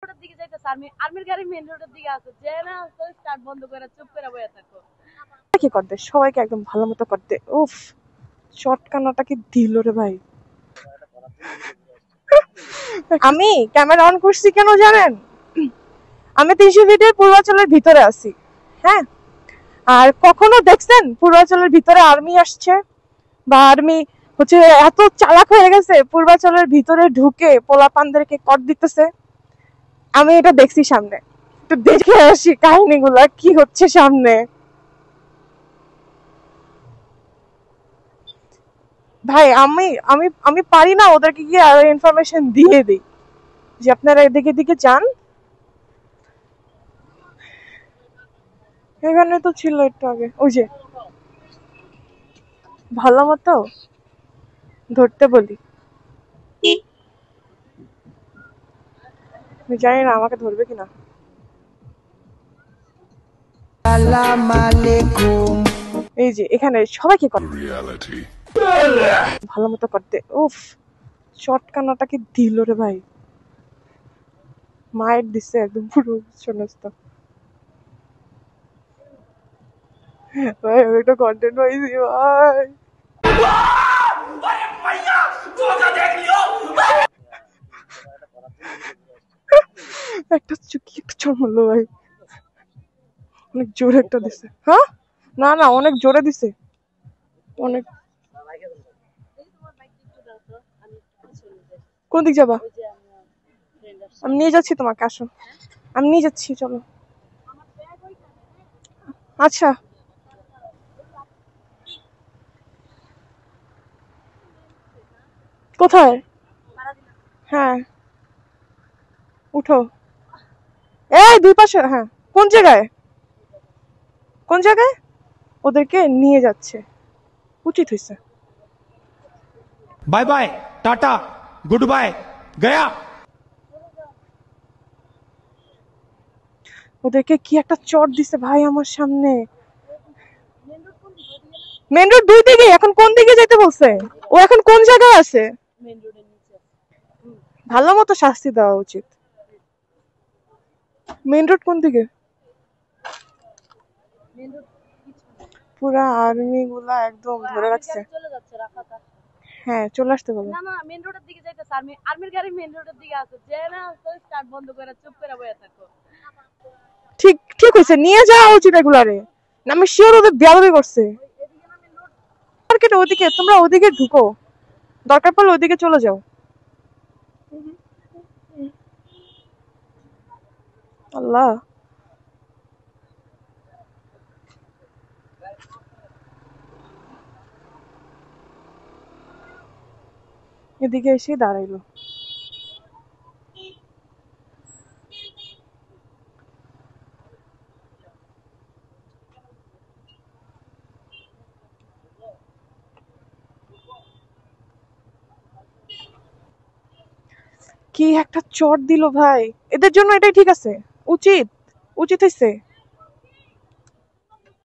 রোডের দিকে যাইতেছে আর্মির গাড়ি মেইন রোডের দিকে আছে যে না স্টার্ট বন্ধ করে চুপ করে বসে থাকো কি করতে সবাইকে একদম ভালো মতো করতে উফ শর্টকানাটা কি দিল রে ভাই আমি ক্যামেরা অন করছি কেন জানেন আমি 300 ফিটের পূর্বাচলের ভিতরে আছি হ্যাঁ আর কখনো দেখছেন পূর্বাচলের ভিতরে আর্মি আসছে বা আর্মি হচ্ছে এত চালাক হয়ে গেছে পূর্বাচলের ভিতরে ঢুকে পোলাপানদেরকে কর দিতেছে আমি এটা দেখছি সামনে একটু দেখে আসি কাহিনীগুলা কি হচ্ছে সামনে ভাই আমি আমি আমি পারি না ওদেরকে গিয়ে আরো ইনফরমেশন দিয়ে দিই যে আপনারা এদিকে দিকে যান এখানে তো ছিল একটু আগে ওই যে ভালো মতো ধরতে বলি আমি জানি না আমাকে ধরবে কিনা এই যে এখানে সবাইকে করতে ভালো মতো করতে উফ শর্টকানাটা কি দিল রে ভাই মায়ের দিচ্ছে একদম পুরো সমস্ত ভাই আমি একটা কন্টেন্ট পাইছি ভাই একটা চুকি একটা চড় মারলো ভাই অনেক জোরে একটা দিছে হ্যাঁ না না অনেক জোরে দিছে অনেক কোন দিক যাবা আমি নিয়ে যাচ্ছি তোমাকে আসো আমি নিয়ে যাচ্ছি চলো আচ্ছা কোথায় হ্যাঁ উঠো এই দুই পাশে হ্যাঁ কোন জায়গায় কোন জায়গায় ওদেরকে নিয়ে যাচ্ছে উচিত হয়েছে बाय बाय टाटा गुड बाय गया ওদেরকে কি একটা চট দিছে ভাই আমার সামনে মেন রোড দুই দিকে এখন কোন দিকে যেতে বলছে ও এখন কোন জায়গায় আছে মেইন রোডের নিচে ভালো মতো শাস্তি দেওয়া উচিত মেন রোড কোন দিকে মেইন রোড পুরা আর্মি গুলা একদম ধরে রাখছে চলে যাচ্ছে রাফাত হ্যাঁ চলে আসতে বলো না মেইন রোডের দিকে যাইতেছে আর্মির গাড়ি মেইন রোডের দিকে আছে যে না স্টার্ট বন্ধ করে চুপ করে বসে থাকো ঠিক ঠিক হয়েছে নিয়ে যাওয়া উচিত এগুলারে না আমি শিওর ওদের বেয়াদবি করছে মার্কেট ওদিকে তোমরা ওদিকে ঢুকো দরকার পড়লে ওদিকে চলে যাও আল্লাহ এদিকে এসে দাঁড়াইলো কি একটা চট দিল ভাই এদের জন্য এটাই ঠিক আছে উচিত উচিত হয়েছে